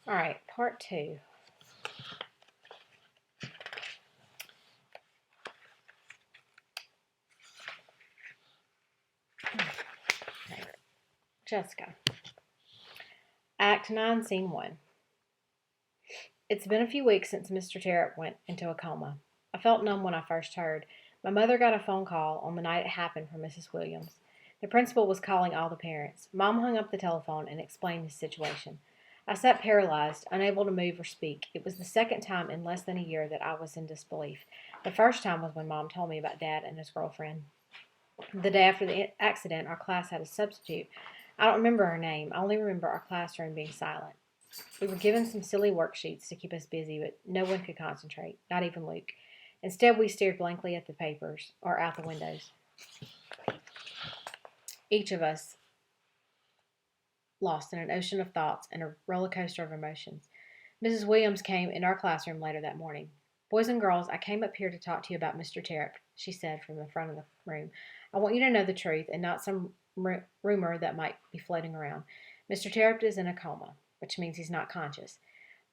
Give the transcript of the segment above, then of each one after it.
All right, part two. Okay. Jessica. Act 9, Scene 1. It's been a few weeks since Mr. Terupt went into a coma. I felt numb when I first heard. My mother got a phone call on the night it happened from Mrs. Williams. The principal was calling all the parents. Mom hung up the telephone and explained his situation. I sat paralyzed, unable to move or speak. It was the second time in less than a year that I was in disbelief. The first time was when Mom told me about Dad and his girlfriend. The day after the accident, our class had a substitute. I don't remember her name. I only remember our classroom being silent. We were given some silly worksheets to keep us busy, but no one could concentrate, not even Luke. Instead, we stared blankly at the papers or out the windows. Each of us lost in an ocean of thoughts and a roller coaster of emotions. Mrs. Williams came in our classroom later that morning. Boys and girls, I came up here to talk to you about Mr. Terupt, she said from the front of the room. I want you to know the truth and not some rumor that might be floating around. Mr. Terupt is in a coma, which means he's not conscious.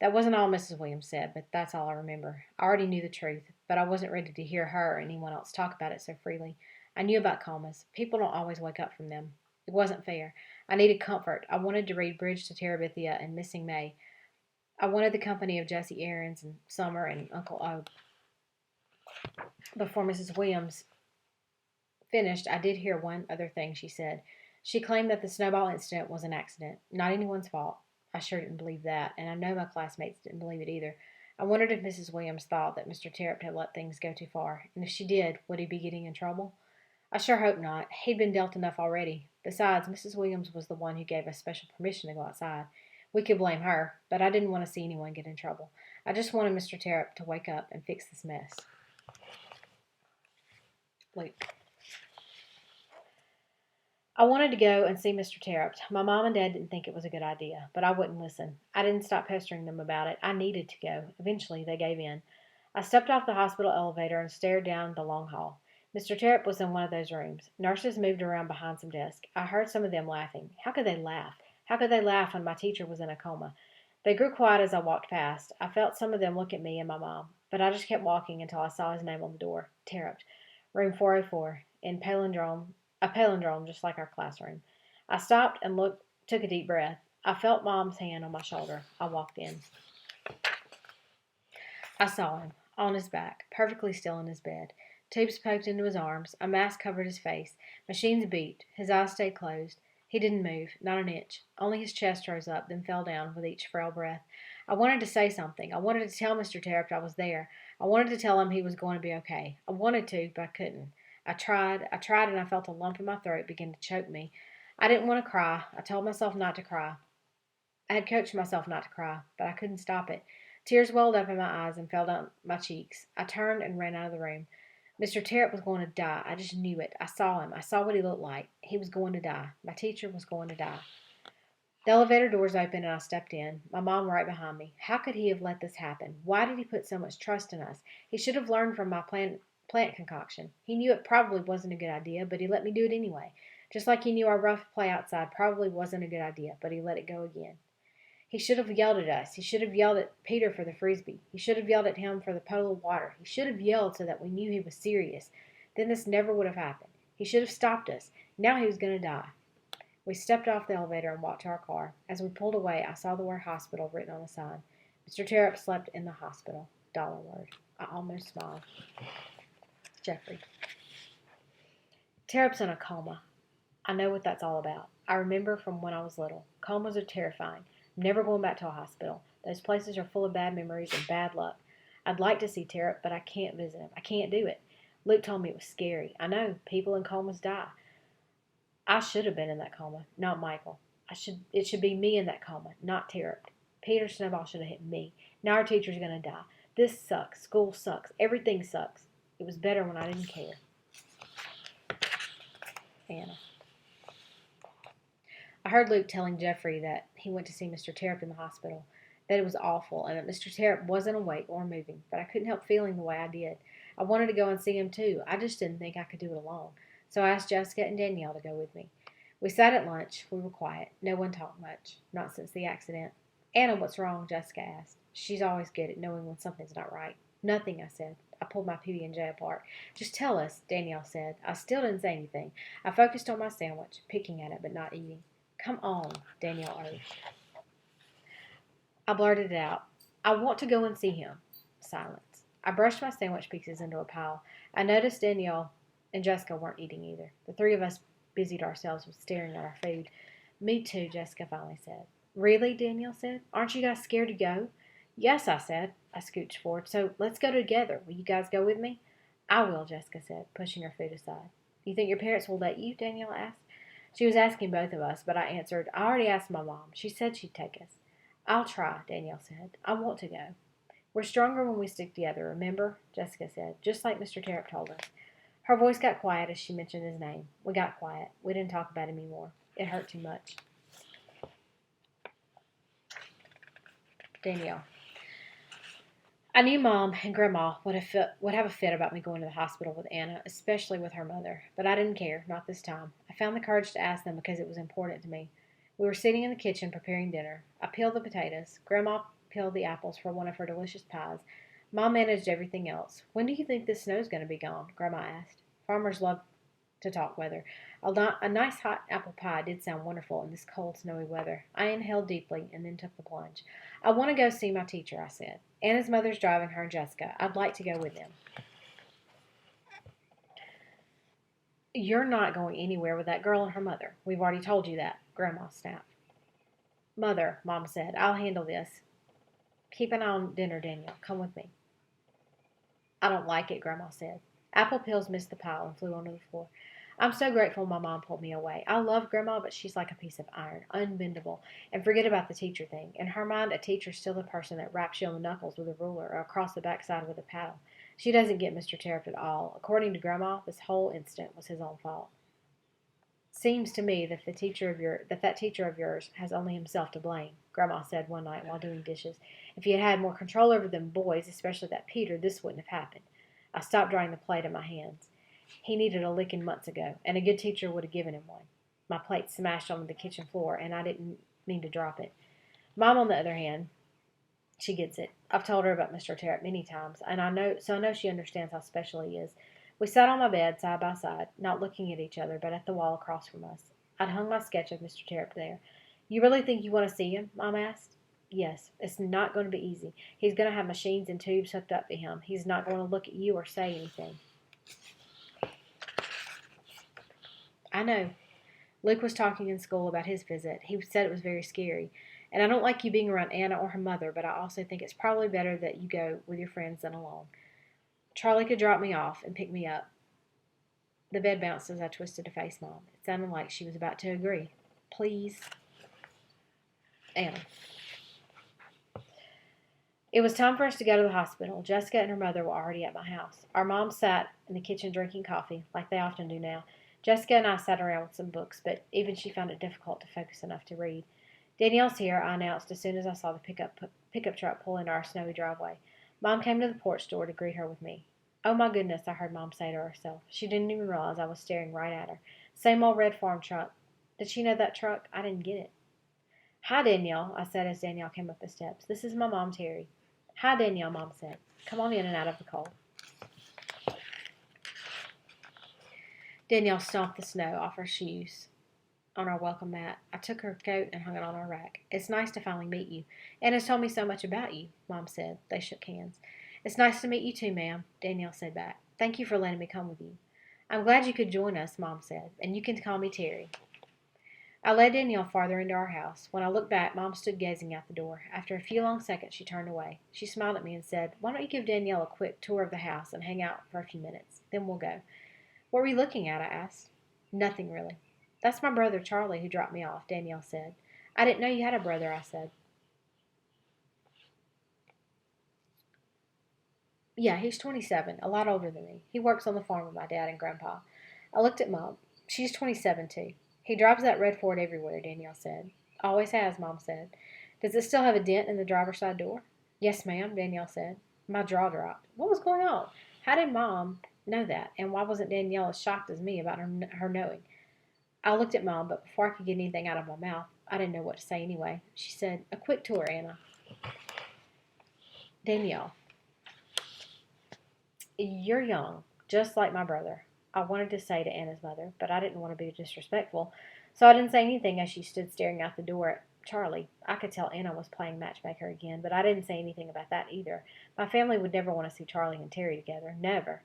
That wasn't all Mrs. Williams said, but that's all I remember. I already knew the truth, but I wasn't ready to hear her or anyone else talk about it so freely. I knew about comas. People don't always wake up from them. It wasn't fair. I needed comfort. I wanted to read Bridge to Terabithia and Missing May. I wanted the company of Jessie Aarons and Summer and Uncle O. Before Mrs. Williams finished, I did hear one other thing she said. She claimed that the snowball incident was an accident, not anyone's fault. I sure didn't believe that, and I know my classmates didn't believe it either. I wondered if Mrs. Williams thought that Mr. Terupt had let things go too far, and if she did, would he be getting in trouble? I sure hope not. He'd been dealt enough already. Besides, Mrs. Williams was the one who gave us special permission to go outside. We could blame her, but I didn't want to see anyone get in trouble. I just wanted Mr. Terupt to wake up and fix this mess. Luke. I wanted to go and see Mr. Terupt. My mom and dad didn't think it was a good idea, but I wouldn't listen. I didn't stop pestering them about it. I needed to go. Eventually, they gave in. I stepped off the hospital elevator and stared down the long hall. Mr. Terupt was in one of those rooms. Nurses moved around behind some desks. I heard some of them laughing. How could they laugh? How could they laugh when my teacher was in a coma? They grew quiet as I walked past. I felt some of them look at me and my mom, but I just kept walking until I saw his name on the door. Terupt. Room 404, in a palindrome just like our classroom. I stopped and took a deep breath. I felt Mom's hand on my shoulder. I walked in. I saw him, on his back, perfectly still in his bed. Tubes poked into his arms. A mask covered his face. Machines beat. His eyes stayed closed. He didn't move, not an inch. Only his chest rose up, then fell down with each frail breath. I wanted to say something. I wanted to tell Mr. Terupt I was there. I wanted to tell him he was going to be okay. I wanted to, but I couldn't. I tried, and I felt a lump in my throat begin to choke me. I didn't want to cry. I told myself not to cry. I had coached myself not to cry, but I couldn't stop it. Tears welled up in my eyes and fell down my cheeks. I turned and ran out of the room. Mr. Terupt was going to die. I just knew it. I saw him. I saw what he looked like. He was going to die. My teacher was going to die. The elevator doors opened and I stepped in, my mom right behind me. How could he have let this happen? Why did he put so much trust in us? He should have learned from my plant concoction. He knew it probably wasn't a good idea, but he let me do it anyway. Just like he knew our rough play outside probably wasn't a good idea, but he let it go again. He should have yelled at us. He should have yelled at Peter for the frisbee. He should have yelled at him for the puddle of water. He should have yelled so that we knew he was serious. Then this never would have happened. He should have stopped us. Now he was going to die. We stepped off the elevator and walked to our car. As we pulled away, I saw the word hospital written on the sign. Mr. Terupt slept in the hospital. Dollar word. I almost smiled. Jeffrey. Terupt's in a coma. I know what that's all about. I remember from when I was little. Comas are terrifying. I'm never going back to a hospital. Those places are full of bad memories and bad luck. I'd like to see Terupt, but I can't visit him. I can't do it. Luke told me it was scary. I know. People in comas die. I should have been in that coma, not Michael. It should be me in that coma, not Terupt. Peter Snowball should have hit me. Now our teacher's going to die. This sucks. School sucks. Everything sucks. It was better when I didn't care. Anna. I heard Luke telling Jeffrey that he went to see Mr. Terupt in the hospital, that it was awful, and that Mr. Terupt wasn't awake or moving, but I couldn't help feeling the way I did. I wanted to go and see him too. I just didn't think I could do it alone. So I asked Jessica and Danielle to go with me. We sat at lunch. We were quiet. No one talked much, not since the accident. Anna, what's wrong? Jessica asked. She's always good at knowing when something's not right. Nothing, I said. I pulled my PB&J apart. Just tell us, Danielle said. I still didn't say anything. I focused on my sandwich, picking at it but not eating. Come on, Danielle urged. I blurted it out. I want to go and see him. Silence. I brushed my sandwich pieces into a pile. I noticed Danielle and Jessica weren't eating either. The three of us busied ourselves with staring at our food. Me too, Jessica finally said. Really? Danielle said. Aren't you guys scared to go? Yes, I said. I scooched forward. So let's go together. Will you guys go with me? I will, Jessica said, pushing her food aside. You think your parents will let you? Danielle asked. She was asking both of us, but I answered, I already asked my mom. She said she'd take us. I'll try, Danielle said. I want to go. We're stronger when we stick together, remember? Jessica said, just like Mr. Terupt told us. Her voice got quiet as she mentioned his name. We got quiet. We didn't talk about him anymore. It hurt too much. Danielle. I knew Mom and Grandma would have a fit about me going to the hospital with Anna, especially with her mother, but I didn't care, not this time. I found the courage to ask them because it was important to me. We were sitting in the kitchen preparing dinner. I peeled the potatoes. Grandma peeled the apples for one of her delicious pies. Mom managed everything else. When do you think the snow's going to be gone? Grandma asked. Farmers love to talk weather. A nice hot apple pie did sound wonderful in this cold, snowy weather. I inhaled deeply and then took the plunge. I want to go see my teacher, I said. Anna's mother's driving her and Jessica. I'd like to go with them. You're not going anywhere with that girl and her mother. We've already told you that, Grandma snapped. Mother, Mom said, I'll handle this. Keep an eye on dinner, Danielle. Come with me. I don't like it, Grandma said. Apple peels missed the pile and flew onto the floor. I'm so grateful my mom pulled me away. I love Grandma, but she's like a piece of iron, unbendable. And forget about the teacher thing. In her mind, a teacher's still the person that raps you on the knuckles with a ruler or across the backside with a paddle. She doesn't get Mr. Terupt at all. According to Grandma, this whole incident was his own fault. Seems to me that that teacher of yours has only himself to blame, Grandma said one night while doing dishes. If he had had more control over them boys, especially that Peter, this wouldn't have happened. I stopped drying the plate in my hands. He needed a licking months ago, and a good teacher would have given him one. My plate smashed onto the kitchen floor, and I didn't mean to drop it. Mom, on the other hand, she gets it. I've told her about Mr. Terupt many times, and I know she understands how special he is. We sat on my bed, side by side, not looking at each other, but at the wall across from us. I'd hung my sketch of Mr. Terupt there. You really think you want to see him? Mom asked. Yes. It's not going to be easy. He's going to have machines and tubes hooked up to him. He's not going to look at you or say anything. I know. Luke was talking in school about his visit. He said it was very scary. And I don't like you being around Anna or her mother, but I also think it's probably better that you go with your friends than alone. Charlie could drop me off and pick me up. The bed bounced as I twisted to face Mom. It sounded like she was about to agree. Please. Anna. It was time for us to go to the hospital. Jessica and her mother were already at my house. Our mom sat in the kitchen drinking coffee, like they often do now. Jessica and I sat around with some books, but even she found it difficult to focus enough to read. Danielle's here, I announced as soon as I saw the pickup truck pull into our snowy driveway. Mom came to the porch door to greet her with me. Oh my goodness, I heard Mom say to herself. She didn't even realize I was staring right at her. Same old red farm truck. Did she know that truck? I didn't get it. Hi, Danielle, I said as Danielle came up the steps. This is my mom, Terry. Hi, Danielle, Mom said. Come on in and out of the cold. Danielle stomped the snow off her shoes on our welcome mat. I took her coat and hung it on our rack. It's nice to finally meet you. Anna's told me so much about you, Mom said. They shook hands. It's nice to meet you too, ma'am, Danielle said back. Thank you for letting me come with you. I'm glad you could join us, Mom said, and you can call me Terry. I led Danielle farther into our house. When I looked back, Mom stood gazing out the door. After a few long seconds, she turned away. She smiled at me and said, Why don't you give Danielle a quick tour of the house and hang out for a few minutes? Then we'll go. What were you looking at? I asked. Nothing, really. That's my brother Charlie who dropped me off, Danielle said. I didn't know you had a brother, I said. Yeah, he's 27, a lot older than me. He works on the farm with my dad and Grandpa. I looked at Mom. She's 27, too. He drives that red Ford everywhere, Danielle said. Always has, Mom said. Does it still have a dent in the driver's side door? Yes, ma'am, Danielle said. My jaw dropped. What was going on? How did Mom know that? And why wasn't Danielle as shocked as me about her knowing? I looked at Mom, but before I could get anything out of my mouth, I didn't know what to say anyway. She said, "A quick tour, Anna." "Danielle, you're young, just like my brother." I wanted to say to Anna's mother, but I didn't want to be disrespectful, so I didn't say anything as she stood staring out the door at Charlie. I could tell Anna was playing matchmaker again, but I didn't say anything about that either. My family would never want to see Charlie and Terry together. Never.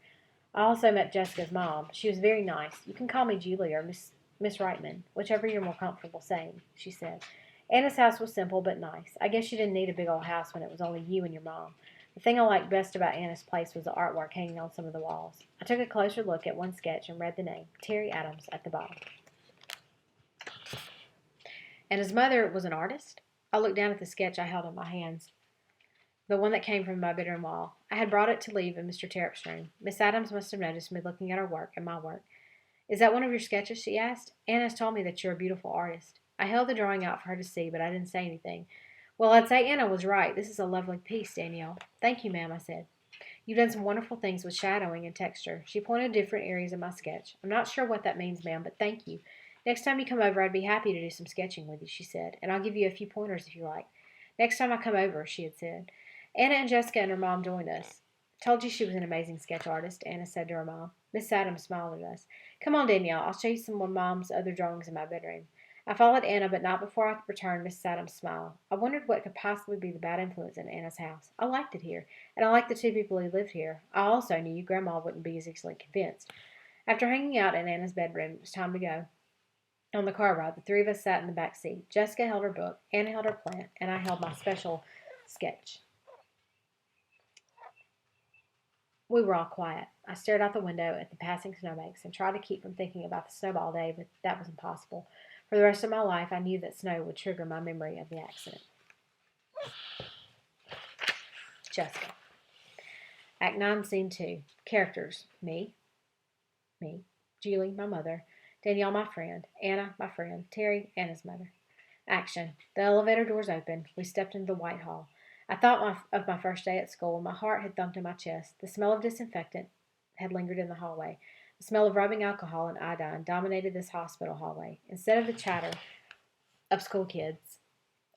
I also met Jessica's mom. She was very nice. "You can call me Julie or Miss Reitman, whichever you're more comfortable saying," she said. Anna's house was simple but nice. I guess you didn't need a big old house when it was only you and your mom. The thing I liked best about Anna's place was the artwork hanging on some of the walls. I took a closer look at one sketch and read the name, Terry Adams, at the bottom. And his mother was an artist? I looked down at the sketch I held in my hands, the one that came from my bedroom wall. I had brought it to leave in Mr. Terupt's room. Miss Adams must have noticed me looking at her work and my work. "Is that one of your sketches?" she asked. "Anna has told me that you're a beautiful artist." I held the drawing out for her to see, but I didn't say anything. "Well, I'd say Anna was right. This is a lovely piece, Danielle." "Thank you, ma'am," I said. "You've done some wonderful things with shadowing and texture." She pointed to different areas of my sketch. "I'm not sure what that means, ma'am, but thank you. Next time you come over, I'd be happy to do some sketching with you," she said, "and I'll give you a few pointers if you like." "Next time I come over," she had said. Anna and Jessica and her mom joined us. "Told you she was an amazing sketch artist," Anna said to her mom. Miss Adams smiled at us. "Come on, Danielle. I'll show you some of Mom's other drawings in my bedroom." I followed Anna, but not before I returned Miss Adams' smile. I wondered what could possibly be the bad influence in Anna's house. I liked it here, and I liked the two people who lived here. I also knew Grandma wouldn't be as easily convinced. After hanging out in Anna's bedroom, it was time to go. On the car ride, the three of us sat in the back seat. Jessica held her book, Anna held her plant, and I held my special sketch. We were all quiet. I stared out the window at the passing snowbanks and tried to keep from thinking about the snowball day, but that was impossible. For the rest of my life, I knew that snow would trigger my memory of the accident. Jessica. Act 9, Scene 2. Characters. Me. Julie, my mother. Danielle, my friend. Anna, my friend. Terry, Anna's mother. Action. The elevator doors opened. We stepped into the White Hall. I thought of my first day at school. My heart had thumped in my chest. The smell of disinfectant had lingered in the hallway. The smell of rubbing alcohol and iodine dominated this hospital hallway. Instead of the chatter of school kids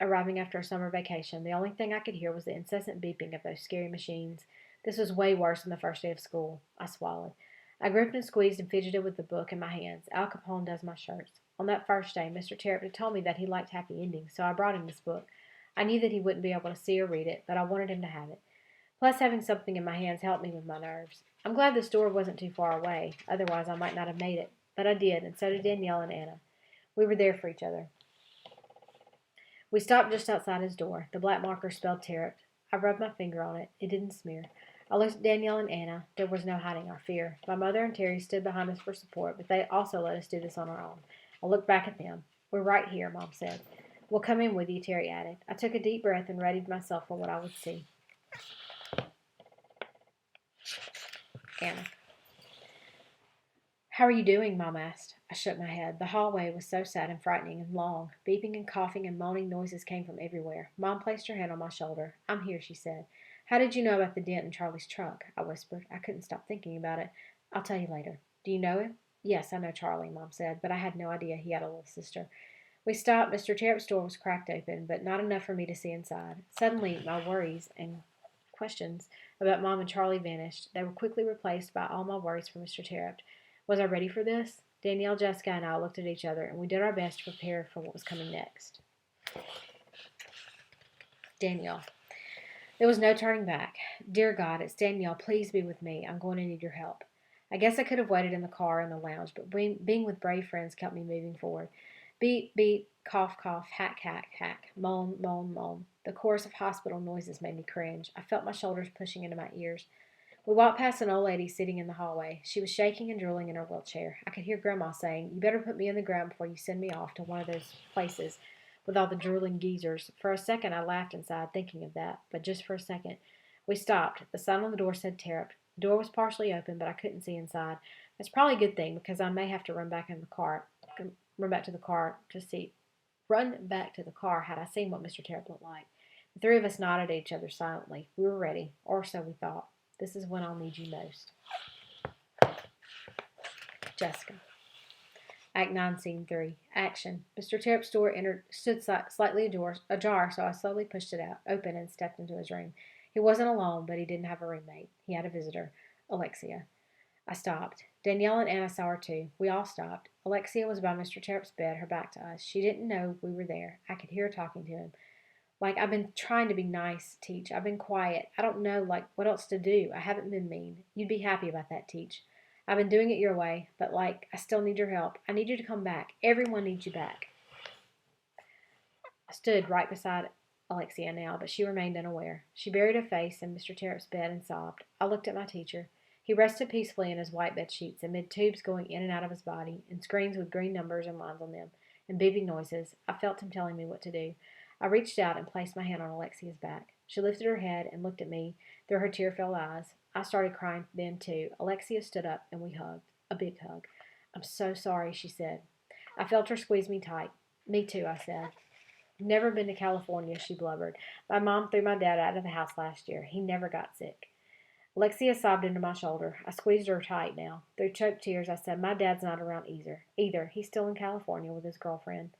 arriving after a summer vacation, the only thing I could hear was the incessant beeping of those scary machines. This was way worse than the first day of school. I swallowed. I gripped and squeezed and fidgeted with the book in my hands. Al Capone does my shirts. On that first day, Mr. Terupt had told me that he liked happy endings, so I brought him this book. I knew that he wouldn't be able to see or read it, but I wanted him to have it. Plus, having something in my hands helped me with my nerves. I'm glad the store wasn't too far away, otherwise I might not have made it. But I did, and so did Danielle and Anna. We were there for each other. We stopped just outside his door. The black marker spelled Terupt. I rubbed my finger on it. It didn't smear. I looked at Danielle and Anna. There was no hiding our fear. My mother and Terry stood behind us for support, but they also let us do this on our own. I looked back at them. "We're right here," Mom said. "We'll come in with you," Terry added. I took a deep breath and readied myself for what I would see. Anna. "How are you doing?" Mom asked. I shook my head. The hallway was so sad and frightening and long. Beeping and coughing and moaning noises came from everywhere. Mom placed her hand on my shoulder. "I'm here," she said. "How did you know about the dent in Charlie's truck?" I whispered. I couldn't stop thinking about it. "I'll tell you later." "Do you know him?" "Yes, I know Charlie," Mom said, but I had no idea he had a little sister. We stopped. Mr. Terup's door was cracked open, but not enough for me to see inside. Suddenly, my worries and questions about Mom and Charlie vanished. They were quickly replaced by all my worries for Mr. Terupt. Was I ready for this? Danielle, Jessica, and I looked at each other, and we did our best to prepare for what was coming next. Danielle. There was no turning back. "Dear God, it's Danielle. Please be with me. I'm going to need your help." I guess I could have waited in the car in the lounge, but being with brave friends kept me moving forward. Beep, beep, cough, cough, hack, hack, hack, moan, moan, moan. The chorus of hospital noises made me cringe. I felt my shoulders pushing into my ears. We walked past an old lady sitting in the hallway. She was shaking and drooling in her wheelchair. I could hear Grandma saying, "You better put me in the ground before you send me off to one of those places with all the drooling geezers." For a second I laughed inside, thinking of that, but just for a second. We stopped. The sign on the door said Terupt. The door was partially open, but I couldn't see inside. That's probably a good thing, because I may have to run back to the car had I seen what Mr. Terupt looked like. The three of us nodded at each other silently. We were ready, or so we thought. This is when I'll need you most. Jessica. Act 9, Scene 3. Action. Mr. Terup's door stood slightly ajar, so I slowly pushed it open and stepped into his room. He wasn't alone, but he didn't have a roommate. He had a visitor, Alexia. I stopped. Danielle and Anna saw her too. We all stopped. Alexia was by Mr. Terup's bed, her back to us. She didn't know we were there. I could hear her talking to him. Like, I've been trying to be nice, Teach. I've been quiet. I don't know, like, what else to do. I haven't been mean. You'd be happy about that, Teach. I've been doing it your way, but, like, I still need your help. I need you to come back. Everyone needs you back. I stood right beside Alexia now, but she remained unaware. She buried her face in Mr. Terup's bed and sobbed. I looked at my teacher. He rested peacefully in his white bed sheets, amid tubes going in and out of his body, and screens with green numbers and lines on them, and beeping noises. I felt him telling me what to do. I reached out and placed my hand on Alexia's back. She lifted her head and looked at me through her tear-filled eyes. I started crying then, too. Alexia stood up, and we hugged. A big hug. I'm so sorry, she said. I felt her squeeze me tight. Me too, I said. Never been to California, she blubbered. My mom threw my dad out of the house last year. He never got sick. Alexia sobbed into my shoulder. I squeezed her tight now. Through choked tears, I said, My dad's not around either. He's still in California with his girlfriend.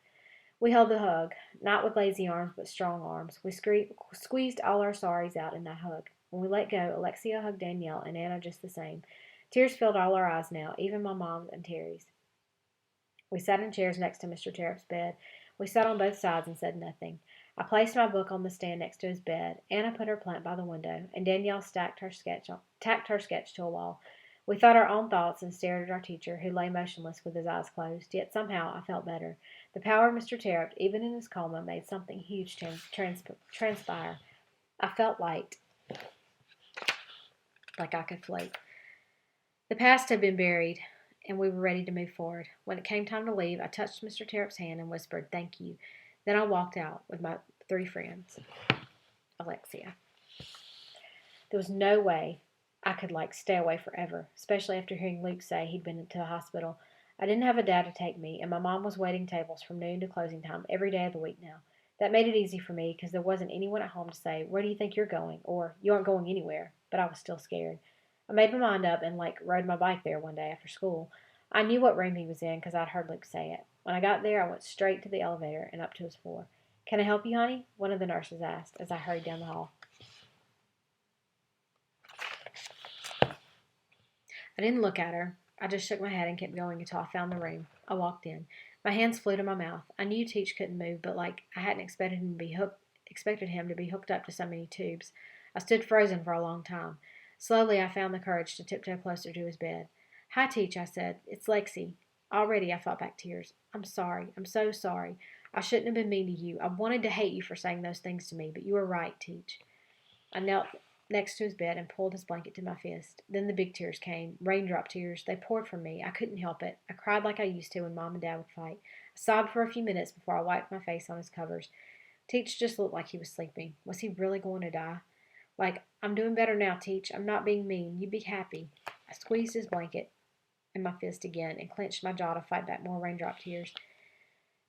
We held the hug, not with lazy arms, but strong arms. We squeezed all our sorries out in that hug. When we let go, Alexia hugged Danielle and Anna just the same. Tears filled all our eyes now, even my mom's and Terry's. We sat in chairs next to Mr. Terup's bed. We sat on both sides and said nothing. I placed my book on the stand next to his bed. Anna put her plant by the window, and Danielle tacked her sketch to a wall. We thought our own thoughts and stared at our teacher, who lay motionless with his eyes closed. Yet somehow I felt better. The power of Mr. Terupt, even in his coma, made something huge transpire. I felt light, like I could float. The past had been buried, and we were ready to move forward. When it came time to leave, I touched Mr. Terup's hand and whispered, Thank you. Then I walked out with my 3 friends. Alexia. There was no way I could, stay away forever, especially after hearing Luke say he'd been to the hospital. I didn't have a dad to take me, and my mom was waiting tables from noon to closing time every day of the week now. That made it easy for me because there wasn't anyone at home to say, Where do you think you're going? Or, You aren't going anywhere. But I was still scared. I made my mind up and, rode my bike there one day after school. I knew what room he was in because I'd heard Luke say it. When I got there, I went straight to the elevator and up to his floor. Can I help you, honey? One of the nurses asked as I hurried down the hall. I didn't look at her. I just shook my head and kept going until I found the room. I walked in. My hands flew to my mouth. I knew Teach couldn't move, but I hadn't expected him to be hooked up to so many tubes. I stood frozen for a long time. Slowly, I found the courage to tiptoe closer to his bed. Hi, Teach, I said. It's Lexi. Already, I fought back tears. I'm sorry. I'm so sorry. I shouldn't have been mean to you. I wanted to hate you for saying those things to me, but you were right, Teach. I knelt next to his bed and pulled his blanket to my fist. Then the big tears came, raindrop tears. They poured from me. I couldn't help it. I cried like I used to when Mom and Dad would fight. I sobbed for a few minutes before I wiped my face on his covers. Teach just looked like he was sleeping. Was he really going to die? I'm doing better now, Teach. I'm not being mean. You be happy. I squeezed his blanket in my fist again and clenched my jaw to fight back more raindrop tears.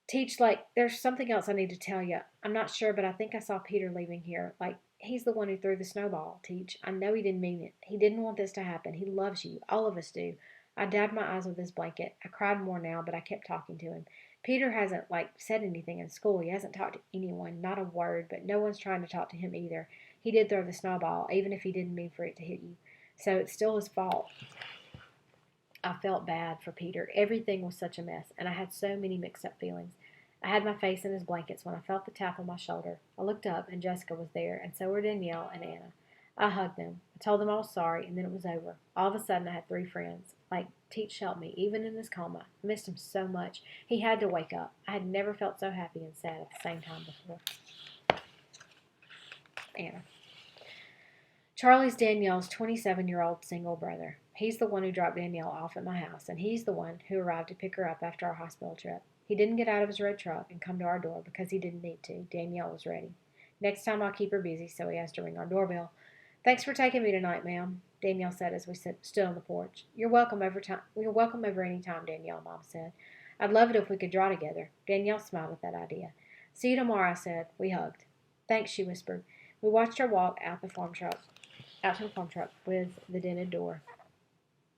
Teach, there's something else I need to tell you. I'm not sure, but I think I saw Peter leaving here. He's the one who threw the snowball, Teach. I know he didn't mean it. He didn't want this to happen. He loves you. All of us do. I dabbed my eyes with his blanket. I cried more now, but I kept talking to him. Peter hasn't, said anything in school. He hasn't talked to anyone, not a word, but no one's trying to talk to him either. He did throw the snowball, even if he didn't mean for it to hit you. So it's still his fault. I felt bad for Peter. Everything was such a mess, and I had so many mixed-up feelings. I had my face in his blankets when I felt the tap on my shoulder. I looked up, and Jessica was there, and so were Danielle and Anna. I hugged them. I told them I was sorry, and then it was over. All of a sudden, I had 3 friends. Teach helped me, even in his coma. I missed him so much. He had to wake up. I had never felt so happy and sad at the same time before. Anna. Charlie's Danielle's 27-year-old single brother. He's the one who dropped Danielle off at my house, and he's the one who arrived to pick her up after our hospital trip. He didn't get out of his red truck and come to our door because he didn't need to. Danielle was ready. Next time I'll keep her busy, so he has to ring our doorbell. Thanks for taking me tonight, ma'am, Danielle said as we stood on the porch. You're welcome over any time, Danielle, Mom said. I'd love it if we could draw together. Danielle smiled at that idea. See you tomorrow, I said. We hugged. Thanks, she whispered. We watched her walk out to the farm truck with the dented door.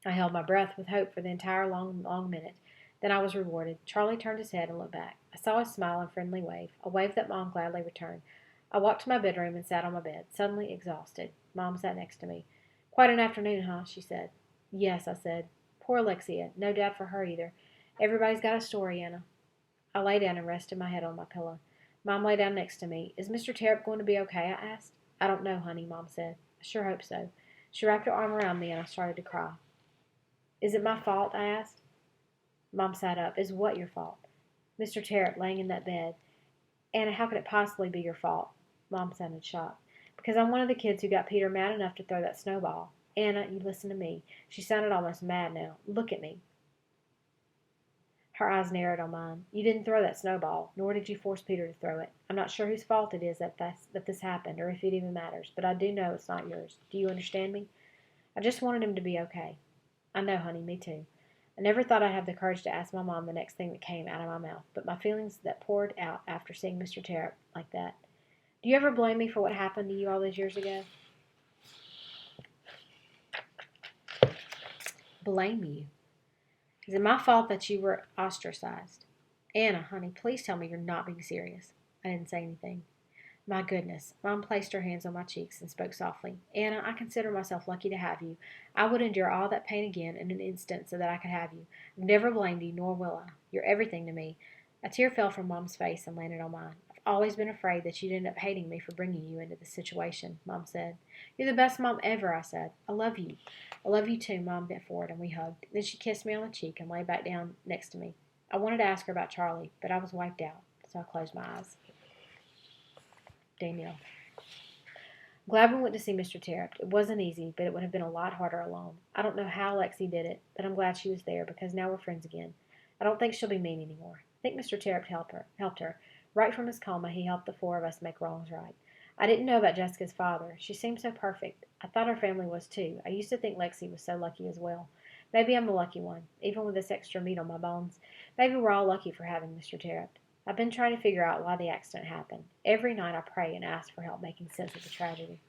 I held my breath with hope for the entire long minute. Then I was rewarded. Charlie turned his head and looked back. I saw his smile and friendly wave, a wave that Mom gladly returned. I walked to my bedroom and sat on my bed, suddenly exhausted. Mom sat next to me. Quite an afternoon, huh? She said. Yes, I said. Poor Alexia. No dad for her either. Everybody's got a story, Anna. I lay down and rested my head on my pillow. Mom lay down next to me. Is Mr. Terupt going to be okay? I asked. I don't know, honey, Mom said. I sure hope so. She wrapped her arm around me and I started to cry. Is it my fault? I asked. Mom sat up. Is what your fault? Mr. Terupt laying in that bed. Anna, how could it possibly be your fault? Mom sounded shocked. Because I'm one of the kids who got Peter mad enough to throw that snowball. Anna, you listen to me. She sounded almost mad now. Look at me. Her eyes narrowed on mine. You didn't throw that snowball, nor did you force Peter to throw it. I'm not sure whose fault it is that this happened, or if it even matters, but I do know it's not yours. Do you understand me? I just wanted him to be okay. I know, honey, me too. I never thought I'd have the courage to ask my mom the next thing that came out of my mouth, but my feelings that poured out after seeing Mr. Terupt like that. Do you ever blame me for what happened to you all those years ago? Blame you? Is it my fault that you were ostracized? Anna, honey, please tell me you're not being serious. I didn't say anything. My goodness. Mom placed her hands on my cheeks and spoke softly. Anna, I consider myself lucky to have you. I would endure all that pain again in an instant so that I could have you. I've never blamed you, nor will I. You're everything to me. A tear fell from Mom's face and landed on mine. I've always been afraid that you'd end up hating me for bringing you into this situation, Mom said. You're the best mom ever, I said. I love you. I love you too, Mom bent forward and we hugged. Then she kissed me on the cheek and lay back down next to me. I wanted to ask her about Charlie, but I was wiped out, so I closed my eyes. Danielle. Glad we went to see Mr. Terupt. It wasn't easy, but it would have been a lot harder alone. I don't know how Lexi did it, but I'm glad she was there because now we're friends again. I don't think she'll be mean anymore. I think Mr. Terupt helped her. Right from his coma, he helped the four of us make wrongs right. I didn't know about Jessica's father. She seemed so perfect. I thought her family was too. I used to think Lexi was so lucky as well. Maybe I'm the lucky one, even with this extra meat on my bones. Maybe we're all lucky for having Mr. Terupt. I've been trying to figure out why the accident happened. Every night I pray and ask for help making sense of the tragedy.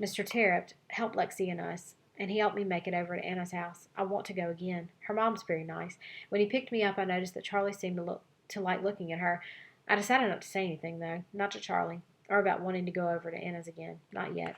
Mr. Terupt helped Lexi and us, and he helped me make it over to Anna's house. I want to go again. Her mom's very nice. When he picked me up, I noticed that Charlie seemed to like looking at her. I decided not to say anything, though, not to Charlie, or about wanting to go over to Anna's again. Not yet.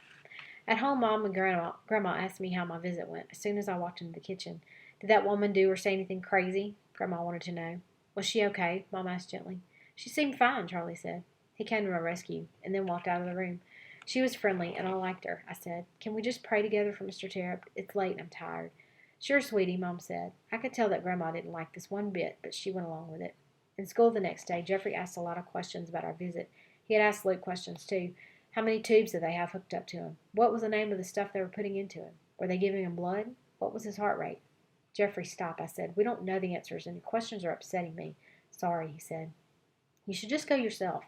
At home, Mom and Grandma asked me how my visit went as soon as I walked into the kitchen. Did that woman do or say anything crazy? Grandma wanted to know. Was she okay? Mom asked gently. She seemed fine, Charlie said. He came to my rescue and then walked out of the room. She was friendly, and I liked her, I said. Can we just pray together for Mr. Terupt? It's late and I'm tired. Sure, sweetie, Mom said. I could tell that Grandma didn't like this one bit, but she went along with it. In school the next day, Jeffrey asked a lot of questions about our visit. He had asked Luke questions, too. How many tubes did they have hooked up to him? What was the name of the stuff they were putting into him? Were they giving him blood? What was his heart rate? Jeffrey, stop, I said. We don't know the answers, and the questions are upsetting me. Sorry, he said. You should just go yourself.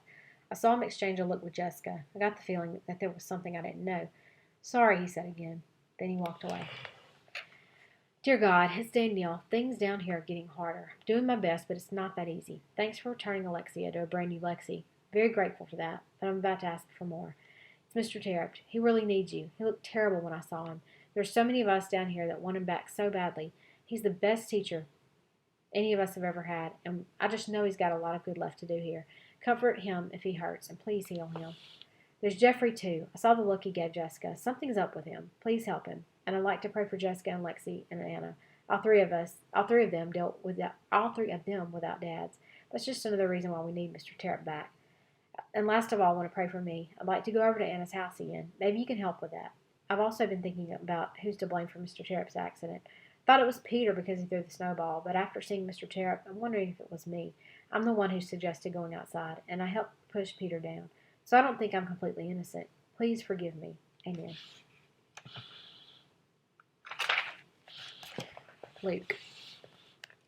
I saw him exchange a look with Jessica. I got the feeling that there was something I didn't know. Sorry, he said again. Then he walked away. Dear God, it's Danielle. Things down here are getting harder. I'm doing my best, but it's not that easy. Thanks for returning Alexia to a brand new Lexi. Very grateful for that, but I'm about to ask for more. It's Mr. Terupt. He really needs you. He looked terrible when I saw him. There's so many of us down here that want him back so badly. He's the best teacher any of us have ever had, and I just know he's got a lot of good left to do here. Comfort him if he hurts, and please heal him. There's Jeffrey, too. I saw the look he gave Jessica. Something's up with him. Please help him. And I'd like to pray for Jessica and Lexi and Anna. All three of them without dads. That's just another reason why we need Mr. Terupt back. And last of all, I want to pray for me. I'd like to go over to Anna's house again. Maybe you can help with that. I've also been thinking about who's to blame for Mr. Terupt's accident. Thought it was Peter because he threw the snowball, but after seeing Mr. Terupt, I'm wondering if it was me. I'm the one who suggested going outside, and I helped push Peter down. So I don't think I'm completely innocent. Please forgive me. Amen. Luke.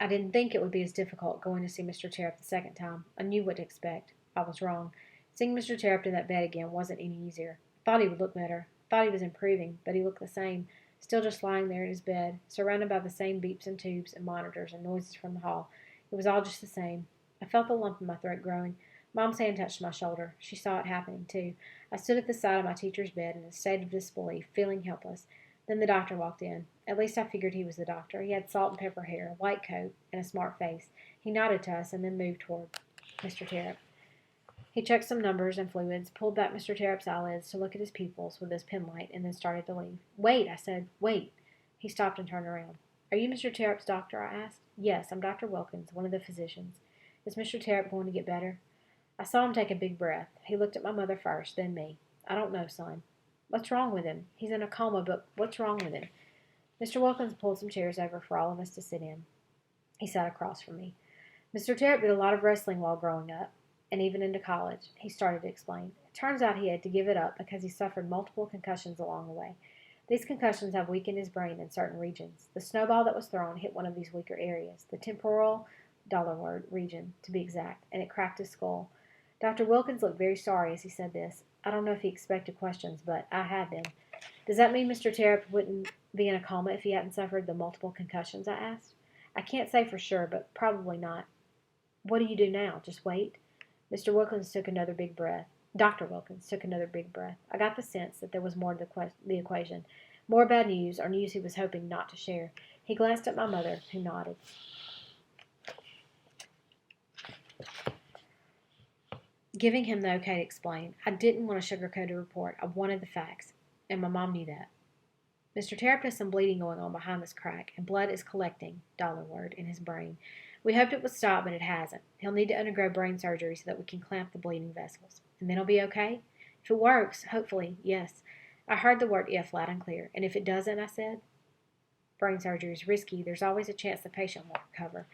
I didn't think it would be as difficult going to see Mr. Terupt the second time. I knew what to expect. I was wrong. Seeing Mr. Terupt in that bed again wasn't any easier. I thought he would look better. I thought he was improving, but he looked the same, still just lying there in his bed, surrounded by the same beeps and tubes and monitors and noises from the hall. It was all just the same. I felt the lump in my throat growing. Mom's hand touched my shoulder. She saw it happening, too. I stood at the side of my teacher's bed in a state of disbelief, feeling helpless. Then the doctor walked in. At least I figured he was the doctor. He had salt and pepper hair, a white coat, and a smart face. He nodded to us and then moved toward Mr. Terupt. He checked some numbers and fluids, pulled back Mr. Terupt's eyelids to look at his pupils with his penlight, and then started to leave. "Wait," I said. "Wait." He stopped and turned around. "Are you Mr. Terupt's doctor?" I asked. "Yes, I'm Dr. Wilkins, one of the physicians. Is Mr. Terupt going to get better?" I saw him take a big breath. He looked at my mother first, then me. "I don't know, son." "What's wrong with him? He's in a coma, but what's wrong with him?" Mr. Wilkins pulled some chairs over for all of us to sit in. He sat across from me. "Mr. Terupt did a lot of wrestling while growing up, and even into college," he started to explain. "It turns out he had to give it up because he suffered multiple concussions along the way. These concussions have weakened his brain in certain regions. The snowball that was thrown hit one of these weaker areas, the temporal region, to be exact, and it cracked his skull." Dr. Wilkins looked very sorry as he said this. I don't know if he expected questions, but I had them. "Does that mean Mr. Terupt wouldn't be in a coma if he hadn't suffered the multiple concussions?" I asked. "I can't say for sure, but probably not." "What do you do now? Just wait?" Mr. Wilkins took another big breath. Dr. Wilkins took another big breath. I got the sense that there was more to the equation, more bad news, or news he was hoping not to share. He glanced at my mother, who nodded. Giving him the okay to explain. I didn't want to sugarcoat a report. I wanted the facts, and my mom knew that. "Mr. Terupt has some bleeding going on behind this crack, and blood is collecting, in his brain. We hoped it would stop, but it hasn't. He'll need to undergo brain surgery so that we can clamp the bleeding vessels. And then he'll be okay? If it works, hopefully, yes." I heard the word "if" loud and clear. "And if it doesn't?" I said. "Brain surgery is risky. There's always a chance the patient won't recover."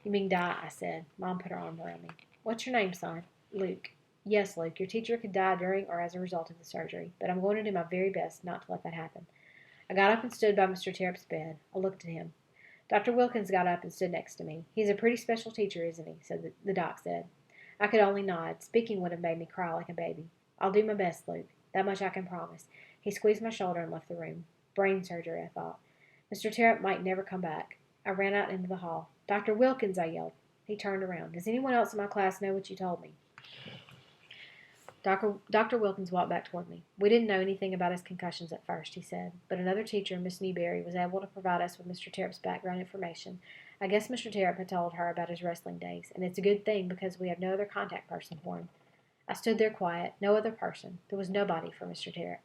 "You mean die?" I said. Mom put her arm around me. "What's your name, son?" "Luke." "Yes, Luke, your teacher could die during or as a result of the surgery, but I'm going to do my very best not to let that happen." I got up and stood by Mr. Terupt's bed. I looked at him. Dr. Wilkins got up and stood next to me. "He's a pretty special teacher, isn't he?" the doc said. I could only nod. Speaking would have made me cry like a baby. "I'll do my best, Luke. That much I can promise." He squeezed my shoulder and left the room. Brain surgery, I thought. Mr. Terupt might never come back. I ran out into the hall. "Dr. Wilkins," I yelled. He turned around. "Does anyone else in my class know what you told me?" Dr. Wilkins walked back toward me. "We didn't know anything about his concussions at first," he said, "but another teacher, Miss Newberry, was able to provide us with Mr. Terupt's background information. I guess Mr. Terupt had told her about his wrestling days, and it's a good thing because we have no other contact person for him." I stood there quiet. No other person. There was nobody for Mr. Terupt.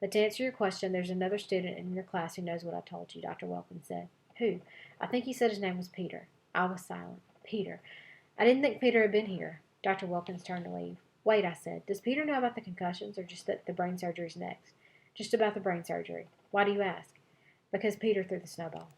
"But to answer your question, there's another student in your class who knows what I told you," Dr. Wilkins said. "Who?" "I think he said his name was Peter." I was silent. Peter. I didn't think Peter had been here. Dr. Wilkins turned to leave. "Wait," I said. "Does Peter know about the concussions or just that the brain surgery's next?" "Just about the brain surgery." "Why do you ask?" "Because Peter threw the snowball."